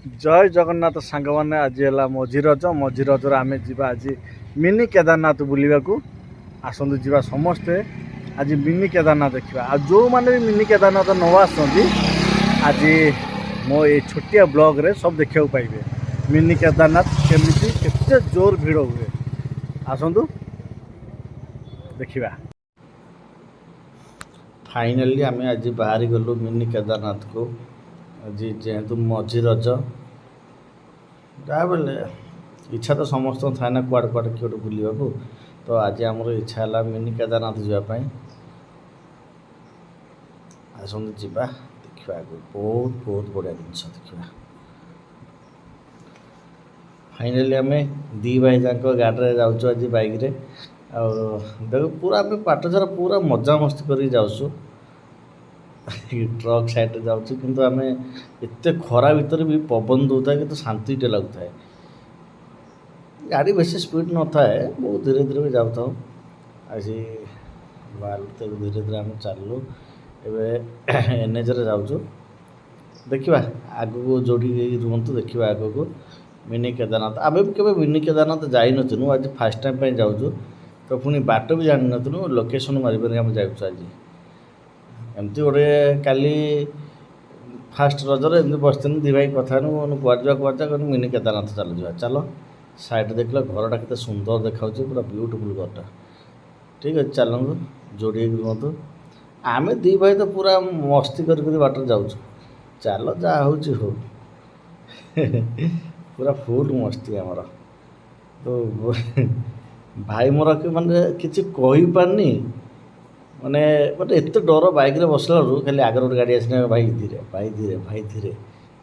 जय जगन्नाथ सांग मैंने आज है मझी रजर आम जा आज मिनी केदारनाथ बुलवा आसतु जा समस्ते आज मिनी केदारनाथ देखा आ जो मैंने भी मिनी केदारनाथ न आसती आज मो ये छोटिया ब्लॉग रे सब देखा पाइबे मिनी केदारनाथ केमी के जोर भिड़ हुए आसतु देखा। फाइनाली आम आज बाहरी गलु मिनी केदारनाथ को आज जेहेतु मझी रज जहाँ बेले इच्छा तो समस्त थाए ना कुआड़े कुआड़े किए गोटे बुलवा को तो आज आमर इच्छा है मिनी केदारनाथ जावाई आसतु जा देखा बहुत बहुत बढ़िया जिनस देखा। फाइनाली आम दी भाई जाक गाड़ी जाऊँ आज बाइक रे देख पूरा आम बाट सारा पूरा मजा मस्ती कर जाऊँ ट्रक साइड जाऊँ किंतु आम एत खरा भितर भी पवन दौता है कि शांतिटे लगुता है गाड़ी बेसी स्पीड न थाए बहुत धीरे धीरे भी जाऊ था आज बाहर धीरे धीरे आम चलू एवं एनएच जाऊँ देखा आग को जोड़ी रुहतु देखा आग को मिनी केदारनाथ आम भी केवे मिनी केदारनाथ जाई नथिनु आज फास्ट टाइम पे जाऊँ तो पुणी बाट भी जानी नु लोकेशन मारिपारे आम जाऊँ आज एमती गोटे काली फास्ट रजर एमती बसती दी भाई कथा कुआजा कहूँ मिनी केदारनाथ चल जा चलो साइड देखल घरटा के सुंदर देखा पूरा ब्यूटीफुल घरटा ठीक अच्छे चलतु जोड़ी रुहतु आम दी भाई तो पूरा मस्ती कर बाट जाऊँ चलो जहाँ हो पूरा फुल मस्ती आमर तो भाई मोर माने किसी कही पारनी माने मतलब एत डर बाइक रे बसला खाली आगे गोटे गाड़ी आसना भाई धीरे भाई धीरे भाई धीरे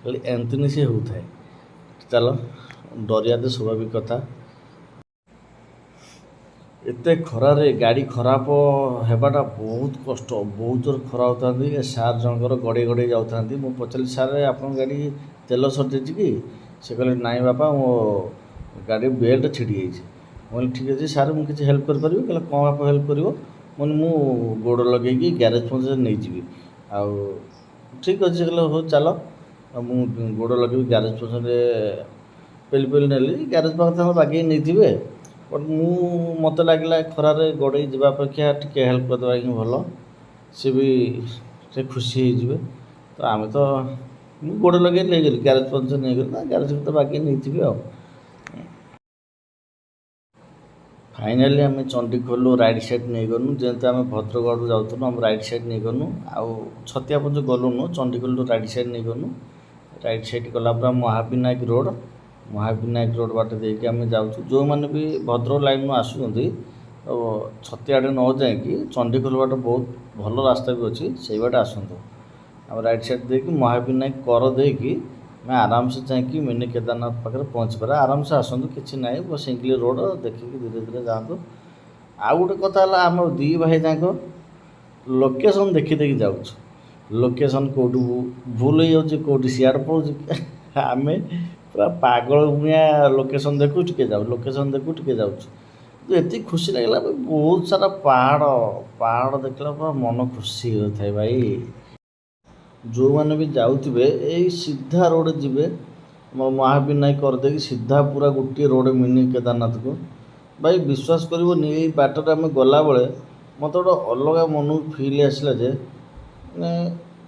खाली एमती सी होता है चलो डरिया तो स्वाभाविक कथा एत खरारे गाड़ी खराब होगाटा बहुत कष्ट बहुत जोर खरा होता सार जनकर गड़े गड़े जाता मुझे पचारि सार आप गाड़ी तेल सरिज कि से कहले नाई बापा मो गाड़ी बेल्ट छिड़ी जाइए ठीक अच्छे सार मुझे हेल्प कर पारि कहले कौन बाप हेल्प कर मु गोड़ लगे ग्यारेज पहुँचे नहीं जी आउ ठीक अच्छे कहले हो चल मुझे गोड़ लगे ग्यारेज पहुँचे पेली पेली नेली ग्यारेज पाखे बागे नहीं थे बट मत लगे खरारे गड़े जावा अपेक्षा टे हेल्प करदेवा ही भल सी भी से खुशी हो तो आम तो गोड़ लगे ले गली ग्यारेज पहुँचे नहीं गली ना ग्यारेज तो बागे नहीं थे आ फाइनाली आम चंडीखोल राइट साइड नहीं गलु जेहेतु आम भद्रगढ़ जाऊँ आम राइट साइड नहीं गलु आउ छतियापुंज गलुनु चंडीखोल राइट साइड नहीं गलु राइट साइड गलापर महाविनायक रोड बाट देके आम जाऊँ जो मैंने भी भद्रक लाइन आसुँच तो छतियाड़े न जाकि चंडीखोल बाट बहुत भल रास्ता भी अच्छी से बाट आसतु आम राइट साइड देखिए महाविनायक कर देकी मैं आराम से जाकि मिनी केदारनाथ पाखे पहुँच पारे आराम से आसतु किसी ना बस सिंगली रोड देखिए धीरे धीरे जातु आउ गोटे कथा आम दी भाई जाक लोकेशन देखी देखी जाऊँ लोकेशन कौट भूल हो जाऊँ कौट सियाड़ पड़े आम पूरा पागल भूया लोकेशन देखू टे जाऊ लोकेशन देखू टे जाऊँ तो ये खुशी लगे बहुत सारा पहाड़ देखला पूरा मन खुशी होता है भाई जो मैंने भी जाऊे यही सीधा रोड जी महाविनायक कर दे सीधा पूरा गोटे रोड मिनी केदारनाथ को भाई विश्वास कर बाटर आम गला बेले मत गोटे अलग मन फिल आसला जे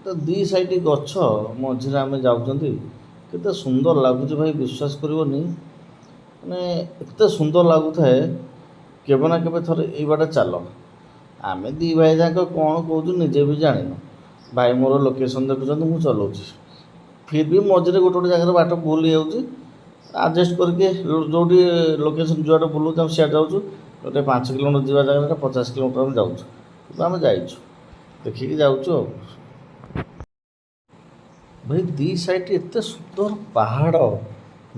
तो दी साइड गछ मझे आम जाऊँ केते सुंदर लगुच भाई विश्वास करनी मैंने एत सुंदर लगुए केवे ना केवे थोड़े ये बाट चल आम दी भाई जाक कौन कौन निजे भी जान भाई मोर लोकेशन देखुं मुझे चलाऊँ फिर भी मझे गोटे गोटे जगह बाट भूल जाऊँगी आडजस्ट करके जो लोकेशन जुआटे बुलाऊँ सियाड़ जाऊँ गोटे 5 किलोमीटर जावा जगह 50 किलोमीटर आम जाऊँ आम जाइछु देखिए जाऊँ भाई दी साइड एत सुंदर पहाड़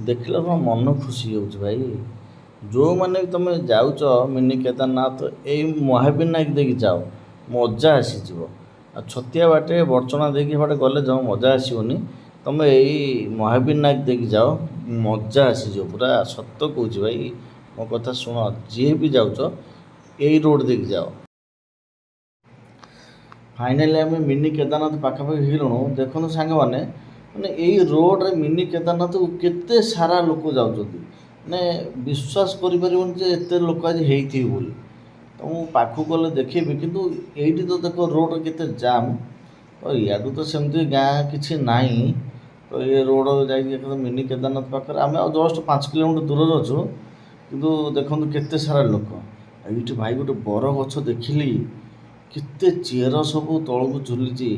देखला मन खुशी हो भाई जो मैंने तुम जाऊँ मिनी केदारनाथ यही महाविनायक देखिए जाओ मजा आसीज आ छतिया बाटे बर्चना देखिए बाटे गले जाओ मजा आसोनी तुम यही महाविनायक देखिए जाओ मजा आसीज पूरा सत कौच भाई मो कथा शुण जी भी जाऊँ यही रोड देखिए जाओ फाइनाली आम मिनी केदारनाथ पाखापाखि गलुणु देखो सांग मैंने ମାନେ ଏଇ ରୋଡ଼ରେ ମିନି କେଦାରନାଥକୁ କେତେ ସାରା ଲୋକ ଯାଉଛନ୍ତି, ମାନେ ବିଶ୍ୱାସ କରିପାରିବନି ଯେ ଏତେ ଲୋକ ଆଜି ହେଇଥିବେ ବୋଲି। ତ ମୁଁ ପାଖକୁ ଗଲେ ଦେଖିବି, କିନ୍ତୁ ଏଇଠି ତ ଦେଖ ରୋଡ଼ କେତେ ଜାମ୍। ତ ଇଆଡ଼ୁ ତ ସେମିତି ଗାଁ କିଛି ନାହିଁ, ତ ଏ ରୋଡ଼ ଯାଇକି ଏକଦମ ମିନି କେଦାରନାଥ ପାଖରେ ଆମେ ଆଉ ଜଷ୍ଟ 5 କିଲୋମିଟର ଦୂରରେ ଅଛୁ, କିନ୍ତୁ ଦେଖନ୍ତୁ କେତେ ସାରା ଲୋକ। ଏଇଠି ଭାଇ ଗୋଟେ ବର ଗଛ ଦେଖିଲି, କେତେ ଚେର ସବୁ ତଳକୁ ଝୁଲିଛି,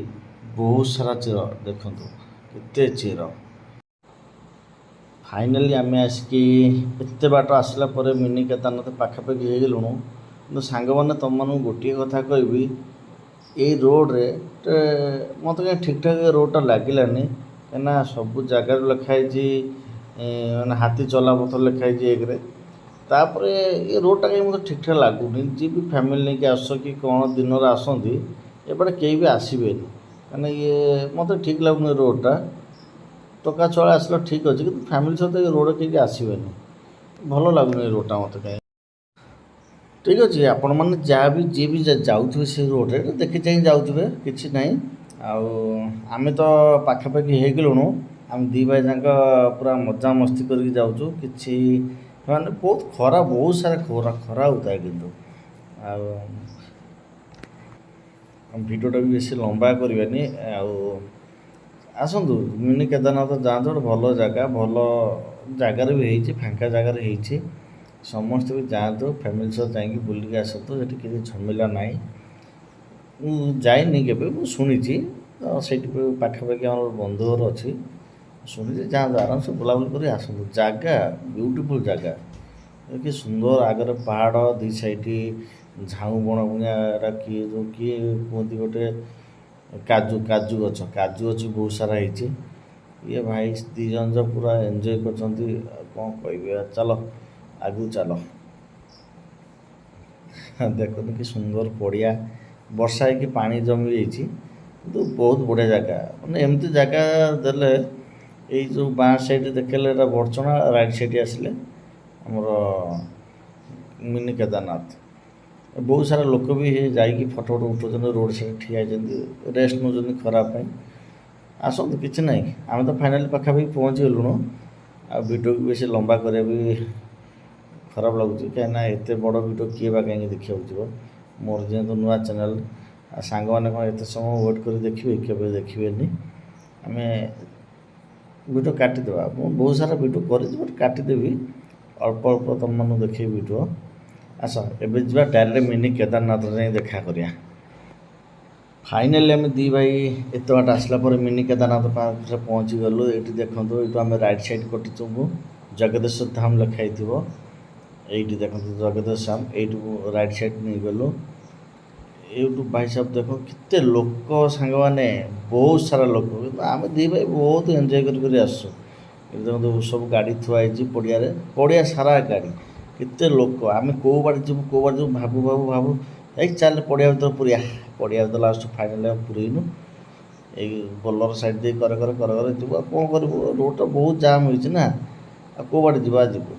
ବହୁତ ସାରା ଚେର ଦେଖନ୍ତୁ, କେତେ ଚେର। ଫାଇନାଲି ଆମେ ଆସିକି ଏତେ ବାଟ ଆସିଲା ପରେ ମିନି କେଦାରନାଥ ପାଖାପାଖି ହେଇଗଲୁଣୁ। କିନ୍ତୁ ସାଙ୍ଗମାନେ ତୁମମାନଙ୍କୁ ଗୋଟିଏ କଥା କହିବି, ଏଇ ରୋଡ଼ରେ ମୋତେ କାହିଁ ଠିକ୍ଠାକ୍ ରୋଡ଼ଟା ଲାଗିଲାନି, କାହିଁକିନା ସବୁ ଜାଗାରୁ ଲେଖା ହେଇଛି ମାନେ ହାତୀ ଚଲାପଥ ଲେଖା ହେଇଛି ଏକରେ। ତାପରେ ଏ ରୋଡ଼ଟା କାହିଁ ମୋତେ ଠିକ୍ଠାକ୍ ଲାଗୁନି। ଯିଏ ବି ଫ୍ୟାମିଲି ନେଇକି ଆସ କି କ'ଣ ଦିନରେ ଆସନ୍ତି, ଏପଟେ କେହି ବି ଆସିବେନି, କାହିଁକିନା ଇଏ ମୋତେ ଠିକ୍ ଲାଗୁନି ରୋଡ଼ଟା। ଟଙ୍କା ଚଳେ ଆସିଲେ ଠିକ୍ ଅଛି, କିନ୍ତୁ ଫ୍ୟାମିଲି ସହିତ ଏ ରୋଡ଼ କେହି ଆସିବେନି, ଭଲ ଲାଗୁନି ଏ ରୋଡ଼ଟା ମୋତେ କାହିଁ। ଠିକ୍ ଅଛି, ଆପଣମାନେ ଯିଏ ବି ଯାଉଥିବେ ସେ ରୋଡ଼ରେ ଦେଖି ଚାହିଁ ଯାଉଥିବେ, କିଛି ନାହିଁ। ଆଉ ଆମେ ତ ପାଖାପାଖି ହେଇଗଲୁଣୁ, ଆମେ ଦୁଇ ଭାଇ ଯାକ ପୁରା ମଜାମସ୍ତି କରିକି ଯାଉଛୁ। କିଛି ମାନେ ବହୁତ ଖରା, ବହୁତ ସାରା ଖରା ହେଉଥାଏ, କିନ୍ତୁ ଆଉ ଭିଡ଼ିଓଟା ବି ବେଶୀ ଲମ୍ବା କରିବାନି। ଆଉ ଆସନ୍ତୁ ମିନି କେଦାରନାଥ ଯାଆନ୍ତୁ, ଗୋଟେ ଭଲ ଜାଗା, ଭଲ ଜାଗାରେ ବି ହେଇଛି, ଫାଙ୍କା ଜାଗାରେ ହେଇଛି। ସମସ୍ତେ ବି ଯାଆନ୍ତୁ, ଫ୍ୟାମିଲି ସହ ଯାଇକି ବୁଲିକି ଆସନ୍ତୁ, ସେଠି କିଛି ଝାମେଲା ନାହିଁ। ମୁଁ ଯାଇନି କେବେ, ମୁଁ ଶୁଣିଛି, ତ ସେଇଠି ପାଖାପାଖି ଆମର ବନ୍ଧୁ ଘର ଅଛି, ଶୁଣିଛି। ଯାଆନ୍ତୁ ଆରାମସେ ବୁଲାବୁଲି କରି ଆସନ୍ତୁ, ଜାଗା ବିୟୁଟିଫୁଲ୍ ଜାଗା, କି ସୁନ୍ଦର। ଆଗରେ ପାହାଡ଼, ଦୁଇ ସାଇଡ଼୍ ଝାଉଁ ବଣ ଭଳିଆ, ଏଟା କିଏ କୁହନ୍ତି ଗୋଟେ କାଜୁ ଗଛ ବହୁତ ସାରା ହେଇଛି। ଇଏ ଭାଇ ଦୁଇ ଜଣ ଯାକ ପୁରା ଏନ୍ଜୟ କରୁଛନ୍ତି, ଆଉ କ'ଣ କହିବି। ଚାଲ ଆଗକୁ ଚାଲ। ଦେଖନ୍ତୁ କି ସୁନ୍ଦର ପଡ଼ିଆ, ବର୍ଷା ହେଇକି ପାଣି ଜମି ଯାଇଛି, କିନ୍ତୁ ବହୁତ ବଢ଼ିଆ ଜାଗା। ମାନେ ଏମିତି ଜାଗା ଦେଲେ, ଏଇ ଯେଉଁ ବାଁ ସାଇଡ଼୍ ଦେଖେଇଲେ ଏଇଟା ବଡ଼ଚଣା, ରାଇଟ୍ ସାଇଡ଼୍ ଆସିଲେ ଆମର ମିନି କେଦାରନାଥ। ବହୁତ ସାରା ଲୋକ ବି ଯାଇକି ଫଟୋ ଉଠାଉଛନ୍ତି, ରୋଡ଼ ସାଇଡ଼୍ ଠିଆ ହେଇଛନ୍ତି, ରେଷ୍ଟ ନେଉଛନ୍ତି ଖରା ପାଇଁ। ଆସନ୍ତୁ, କିଛି ନାହିଁ। ଆମେ ତ ଫାଇନାଲି ପାଖାପାଖି ପହଞ୍ଚିଗଲୁଣୁ। ଆଉ ଭିଡ଼ିଓକୁ ବେଶୀ ଲମ୍ବା କରିବା ବି ଖରାପ ଲାଗୁଛି, କାହିଁକିନା ଏତେ ବଡ଼ ଭିଡ଼ିଓ କିଏ ବା କାହିଁକି ଦେଖିବାକୁ ଯିବ। ମୋର ଯେହେତୁ ନୂଆ ଚ୍ୟାନେଲ୍, ଆଉ ସାଙ୍ଗମାନେ କ'ଣ ଏତେ ସମୟ ୱେଟ୍ କରି ଦେଖିବେ, କେବେ ଦେଖିବେନି। ଆମେ ଭିଡ଼ିଓ କାଟିଦେବା, ମୁଁ ବହୁତ ସାରା ଭିଡ଼ିଓ କରିଛି, ବଟ୍ କାଟିଦେବି, ଅଳ୍ପ ଅଳ୍ପ ତୁମମାନଙ୍କୁ ଦେଖେଇବି ଭିଡ଼ିଓ। ଆସ ଏବେ ଯିବା ଡାଇରେକ୍ଟ ମିନି କେଦାରନାଥରେ ଯାଇ ଦେଖା କରିବା। ଫାଇନାଲି ଆମେ ଦୁଇ ଭାଇ ଏତେ ବାଟ ଆସିଲା ପରେ ମିନି କେଦାରନାଥ ପାଖରେ ପହଞ୍ଚିଗଲୁ। ଏଇଠି ଦେଖନ୍ତୁ, ଏଇଠୁ ଆମେ ରାଇଟ୍ ସାଇଡ଼୍ କଟିଛୁ, ଜଗଦେଶ୍ୱର ଧାମ ଲେଖା ହେଇଥିବ। ଏଇଠି ଦେଖନ୍ତୁ ଜଗଦେଶ୍ୱର ଧାମ, ଏଇଠୁ ରାଇଟ୍ ସାଇଡ଼୍ ନେଇଗଲୁ। ଏଇଠୁ ଭାଇ ସାହେବ ଦେଖ କେତେ ଲୋକ, ସାଙ୍ଗମାନେ ବହୁତ ସାରା ଲୋକ, କିନ୍ତୁ ଆମେ ଦୁଇ ଭାଇ ବହୁତ ଏନ୍ଜୟ କରି ଆସୁଛୁ। ଏଠି ଦେଖନ୍ତୁ ସବୁ ଗାଡ଼ି ଥୁଆ ହେଇଛି ପଡ଼ିଆରେ, ପଡ଼ିଆ ସାରା ଗାଡ଼ି, କେତେ ଲୋକ। ଆମେ କେଉଁ ବାଟେ ଯିବୁ ଭାବୁ ଏଇ ଚାଲ ପଡ଼ିଆ ଭିତରେ ପଡ଼ିଆ ଭିତରେ ଲାଷ୍ଟ ଫାଇନାଲି ଆମେ ପୁରେଇନୁ। ଏଇ ବୋଲର ସାଇଡ଼୍ ଦେଇ କରେ ଯିବୁ। ଆଉ କ'ଣ କରିବୁ, ରୋଡ଼ଟା ବହୁତ ଜାମ୍ ହେଇଛି ନା, ଆଉ କେଉଁ ବାଟେ ଯିବୁ।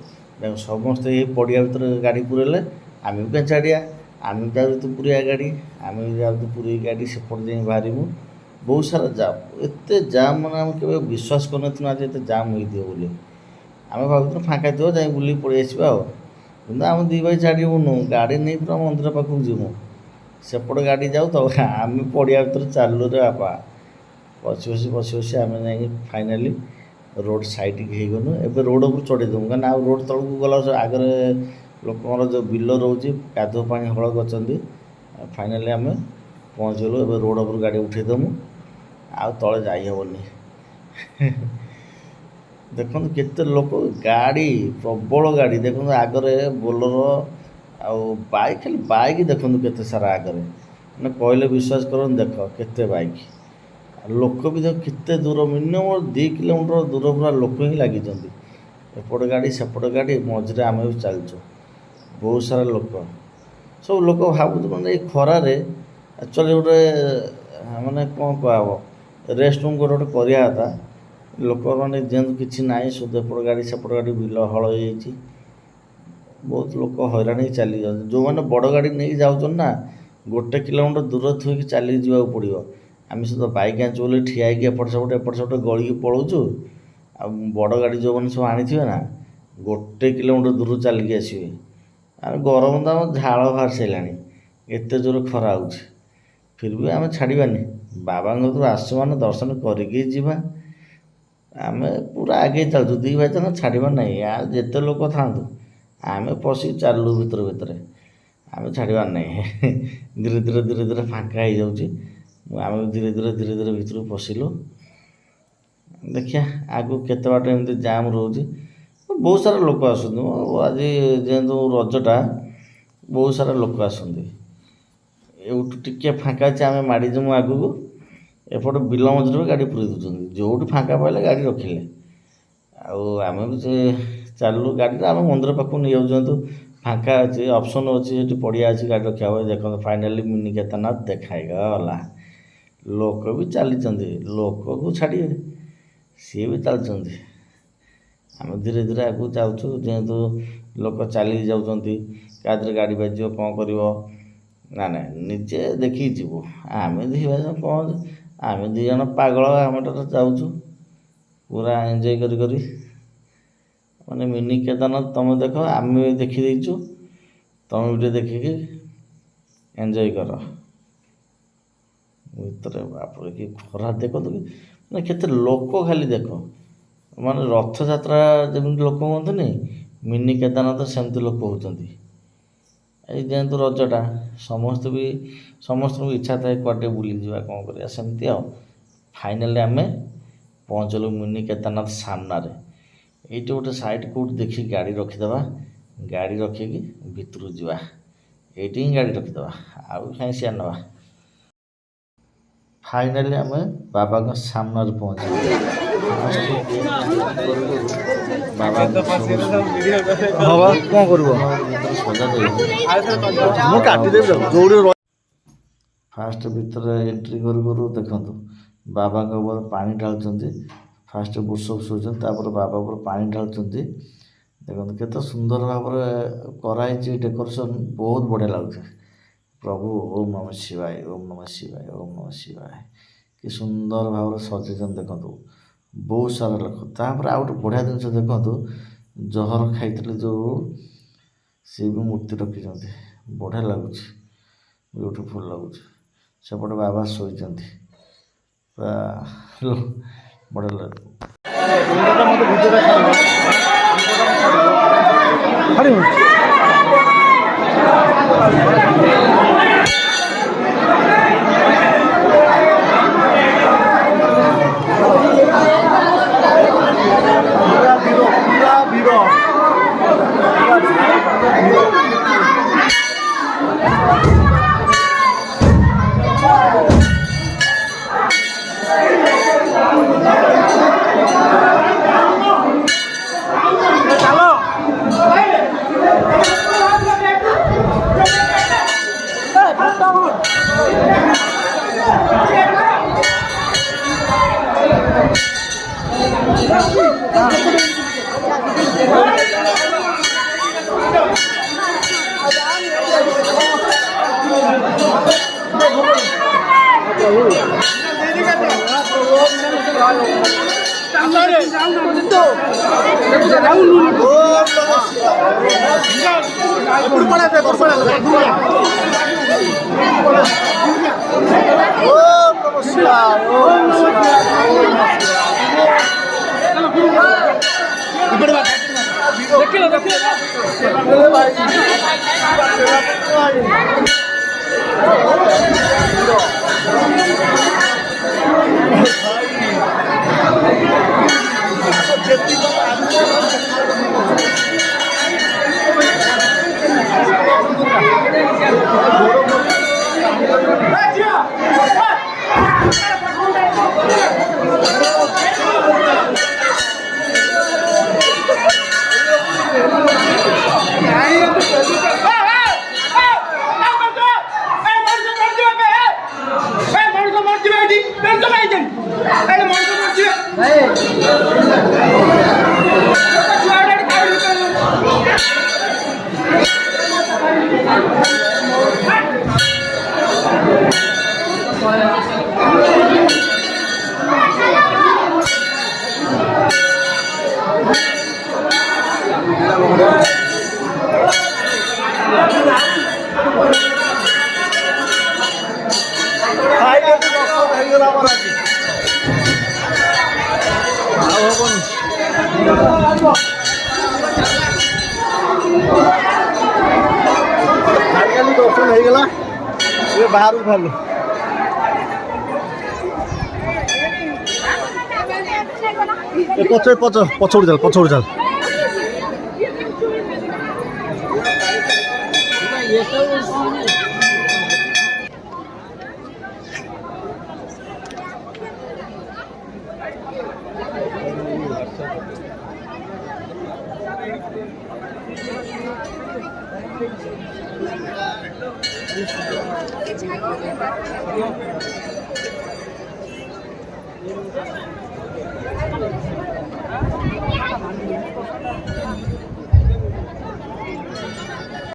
ସମସ୍ତେ ଏଇ ପଡ଼ିଆ ଭିତରେ ଗାଡ଼ି ପୁରେଇଲେ, ଆମେ ବି କାହିଁ ଛାଡ଼ିବା, ଆମେ ବି ଯାଉଛୁ ପୁରେଇବା ଗାଡ଼ି, ଆମେ ବି ଯାଉଛୁ ପୁରେଇ ଗାଡ଼ି ସେପଟେ ଯାଇ ବାହାରିବୁ। ବହୁତ ସାରା ଜାମ୍, ଏତେ ଜାମ୍ ମାନେ ଆମେ କେବେ ବିଶ୍ୱାସ କରିନଥିଲୁ ଆଜି ଏତେ ଜାମ୍ ହେଇଥିବ ବୋଲି। ଆମେ ଭାବୁଥିଲୁ ଫାଙ୍କା ଥିବ, ଯାଇ ବୁଲିକି ପଳେଇ ଆସିବା ଆଉ। କିନ୍ତୁ ଆମେ ଦୁଇ ଭାଇ ଛାଡ଼ିବୁନୁ, ଗାଡ଼ି ନେଇ ପୁରା ମନ୍ଦିର ପାଖକୁ ଯିବୁ। ସେପଟେ ଗାଡ଼ି ଯାଉ ତ, ଆମେ ପଡ଼ିଆ ଭିତରେ ଚାଲୁରେ ବାପା, ବସି ଆମେ ଯାଇକି ଫାଇନାଲି ରୋଡ଼ ସାଇଡ଼୍କି ହେଇଗଲୁ। ଏବେ ରୋଡ଼ ଉପରୁ ଚଢ଼େଇ ଦେବୁ, କାହିଁକିନା ଆଉ ରୋଡ଼ ତଳକୁ ଗଲା ଆଗରେ ଲୋକଙ୍କର ଯେଉଁ ବିଲ ରହୁଛି, କାଦୁଅ ପାଣି ହଳ କରିଛନ୍ତି। ଫାଇନାଲି ଆମେ ପହଞ୍ଚିଗଲୁ। ଏବେ ରୋଡ଼ ଉପରୁ ଗାଡ଼ି ଉଠେଇ ଦେବୁ, ଆଉ ତଳେ ଯାଇ ହେବନି। ଦେଖନ୍ତୁ କେତେ ଲୋକ, ଗାଡ଼ି ପ୍ରବଳ ଗାଡ଼ି। ଦେଖନ୍ତୁ ଆଗରେ ବୋଲେରୋ ଆଉ ବାଇକ୍, ଖାଲି ବାଇକ୍ ଦେଖନ୍ତୁ କେତେ ସାରା ଆଗରେ, ମାନେ କହିଲେ ବିଶ୍ୱାସ କରନ୍ତୁ। ଦେଖ କେତେ ବାଇକ୍, ଲୋକ ବି ଦେଖ କେତେ ଦୂର, ମିନିମମ୍ 2 କିଲୋମିଟର ଦୂର ପୁରା ଲୋକ ହିଁ ଲାଗିଛନ୍ତି। ଏପଟେ ଗାଡ଼ି ସେପଟେ ଗାଡ଼ି, ମଝିରେ ଆମେ ବି ଚାଲିଛୁ। ବହୁତ ସାରା ଲୋକ, ସବୁ ଲୋକ ଭାବୁଛୁ ମାନେ ଏଇ ଖରାରେ ଆକ୍ଚୁଆଲି ଗୋଟେ ମାନେ କ'ଣ କୁହାହେବ, ରେଷ୍ଟ ରୁମ୍ ଗୋଟେ କରିବା କଥା। ଲୋକମାନେ ଯେହେତୁ କିଛି ନାହିଁ, ସୁଧ ଏପଟ ଗାଡ଼ି ସେପଟ ଗାଡ଼ି, ବିଲ ହଳ ହେଇଯାଇଛି, ବହୁତ ଲୋକ ହଇରାଣ ହେଇ ଚାଲିଯାଉଛନ୍ତି। ଯେଉଁମାନେ ବଡ଼ ଗାଡ଼ି ନେଇକି ଯାଉଛନ୍ତି ନା, 1 କିଲୋମିଟର ଦୂର ଥୋଇକି ଚାଲିକି ଯିବାକୁ ପଡ଼ିବ। ଆମେ ସହିତ ବାଇକ୍ ଆଣିଛୁ ବୋଲି ଠିଆ ହେଇକି ଏପଟ ସେପଟ ଗଳିକି ପଳାଉଛୁ। ଆଉ ବଡ଼ ଗାଡ଼ି ଯେଉଁମାନେ ସବୁ ଆଣିଥିବେ ନା 1 କିଲୋମିଟର ଦୂରରୁ ଚାଲିକି ଆସିବେ। ଆଉ ଗରମ ତ ଆମ ଝାଳ ବାହାରି ସାରିଲାଣି, ଏତେ ଜୋର ଖରା ହେଉଛି। ଫିର୍ ବି ଆମେ ଛାଡ଼ିବାନି, ବାବାଙ୍କ କତିରୁ ଆସିଛୁ ମାନେ ଦର୍ଶନ କରିକି ଯିବା। ଆମେ ପୁରା ଆଗେଇ ଚାଲୁଛୁ, 2 ଭାଇ ତ ଛାଡ଼ିବା ନାହିଁ। ଆଉ ଯେତେ ଲୋକ ଥାଆନ୍ତୁ ଆମେ ପଶିକି ଚାଲିଲୁ ଭିତରେ ଆମେ ଛାଡ଼ିବାର ନାହିଁ। ଧୀରେ ଧୀରେ ଫାଙ୍କା ହେଇଯାଉଛି, ଆମେ ଧୀରେ ଧୀରେ ଭିତରକୁ ପଶିଲୁ। ଦେଖିବା ଆଗକୁ କେତେ ବାଟ ଏମିତି ଜାମ୍ ରହୁଛି। ବହୁତ ସାରା ଲୋକ ଆସନ୍ତି, ଆଜି ଯେହେତୁ ରଜଟା ବହୁତ ସାରା ଲୋକ ଆସନ୍ତି। ଏଇଠୁ ଟିକେ ଫାଙ୍କା ଅଛି, ଆମେ ମାଡ଼ିଯିମୁ ଆଗକୁ। ଏପଟେ ବିଲ ମଝିରେ ଗାଡ଼ି ପୁରେଇ ଦେଉଛନ୍ତି, ଯେଉଁଠି ଫାଙ୍କା ପାଇଲେ ଗାଡ଼ି ରଖିଲେ। ଆଉ ଆମେ ବି ସେ ଚାଲିଲୁ ଗାଡ଼ିରେ, ଆମେ ମନ୍ଦିର ପାଖକୁ ନେଇଯାଉଛୁ। ଫାଙ୍କା ଅଛି, ଅପସନ୍ ଅଛି, ସେଠି ପଡ଼ିଆ ଅଛି ଗାଡ଼ି ରଖିବା ପାଇଁ। ଦେଖନ୍ତୁ ଫାଇନାଲି ମିନି କେଦାରନାଥ ଦେଖା ହେଇଗଲା। ଲୋକ ବି ଚାଲିଛନ୍ତି, ଲୋକକୁ ଛାଡ଼ିବେ, ସିଏ ବି ଚାଲିଛନ୍ତି। ଆମେ ଧୀରେ ଧୀରେ ଆଗକୁ ଯାଉଛୁ, ଯେହେତୁ ଲୋକ ଚାଲିକି ଯାଉଛନ୍ତି, କାହା ଦେହରେ ଗାଡ଼ି ବାଜିବ କ'ଣ କରିବ। ନା ନିଜେ ଦେଖିକି ଯିବୁ। ଆମେ 2 ଭାଇ କ'ଣ, ଆମେ 2 ଜଣ ପାଗଳ, ଆମେ ତ ଯାଉଛୁ ପୁରା ଏନ୍ଜୟ କରି। ମାନେ ମିନି କେଦାରନାଥ ତୁମେ ଦେଖ, ଆମେ ଦେଖିଦେଇଛୁ, ତୁମେ ବି ଟିକେ ଦେଖିକି ଏନ୍ଜୟ କର। ଭିତରେ ବାପରେ କି ଖରା ଦେଖନ୍ତୁ, ମାନେ କେତେ ଲୋକ ଖାଲି ଦେଖ। ମାନେ ରଥଯାତ୍ରା ଯେମିତି ଲୋକ ହୁଅନ୍ତିନି, ମିନି କେଦାରନାଥ ସେମିତି ଲୋକ ହେଉଛନ୍ତି। ଏଇ ଯେହେତୁ ରଜଟା ସମସ୍ତଙ୍କୁ ଇଚ୍ଛା ଥାଏ କୁଆଡ଼େ ବୁଲିଯିବା, କ'ଣ କରିବା, ସେମିତି ଆଉ। ଫାଇନାଲି ଆମେ ପହଞ୍ଚିଲୁ ମିନି କେଦାରନାଥ ସାମ୍ନାରେ। ଏଇଠି ଗୋଟେ ସାଇଡ଼୍ କେଉଁଠି ଦେଖିକି ଗାଡ଼ି ରଖିଦେବା, ଗାଡ଼ି ରଖିକି ଭିତରକୁ ଯିବା। ଏଇଠି ହିଁ ଗାଡ଼ି ରଖିଦେବା, ଆଉ କାହିଁ ସିଆଡ଼େ ନେବା। ଫାଇନାଲି ଆମେ ବାବାଙ୍କ ସାମ୍ନାରେ ପହଞ୍ଚିଲୁ। କ'ଣ କରିବ, ମୁଁ କାଟିଦେବି ଯୋଉଠି। ଫାଷ୍ଟ ଭିତରେ ଏଣ୍ଟ୍ରି କରୁ ଦେଖନ୍ତୁ ବାବାଙ୍କ ଉପରେ ପାଣି ଢାଳୁଛନ୍ତି। ଫାଷ୍ଟ ବୁର୍ସ ହେଉଛନ୍ତି, ତାପରେ ବାବା ଉପରେ ପାଣି ଢାଳୁଛନ୍ତି। ଦେଖନ୍ତୁ କେତେ ସୁନ୍ଦର ଭାବରେ କରାହେଇଛି ଡେକୋରେସନ୍, ବହୁତ ବଢ଼ିଆ ଲାଗୁଛି। ପ୍ରଭୁ ଓମ୍ ନମଃ ଶିବାୟ, ଓମ୍ ନମଃ ଶିବାୟ, ଓମ୍ ନମଃ ଶିବାୟ। କି ସୁନ୍ଦର ଭାବରେ ସଜେଇଛନ୍ତି ଦେଖନ୍ତୁ, ବହୁତ ସାରା ଲୋକ। ତାପରେ ଆଉ ଗୋଟେ ବଢ଼ିଆ ଜିନିଷ ଦେଖନ୍ତୁ, ଜହର ଖାଇଥିଲେ ଯେଉଁ, ସିଏ ବି ମୂର୍ତ୍ତି ରଖିଛନ୍ତି, ବଢ଼ିଆ ଲାଗୁଛି, ବ୍ୟୁଟିଫୁଲ୍ ଲାଗୁଛି। ସେପଟେ ବାବା ଶୋଇଛନ୍ତି, ପୁରା ବଢ଼ିଆ ଲାଗୁଛି। ফাইনালি দর্শন ହେଇଗଲା ଏବେ ବାହାରକୁ ବାହାରିଲୁ। ପଛକୁ ଚାଲ।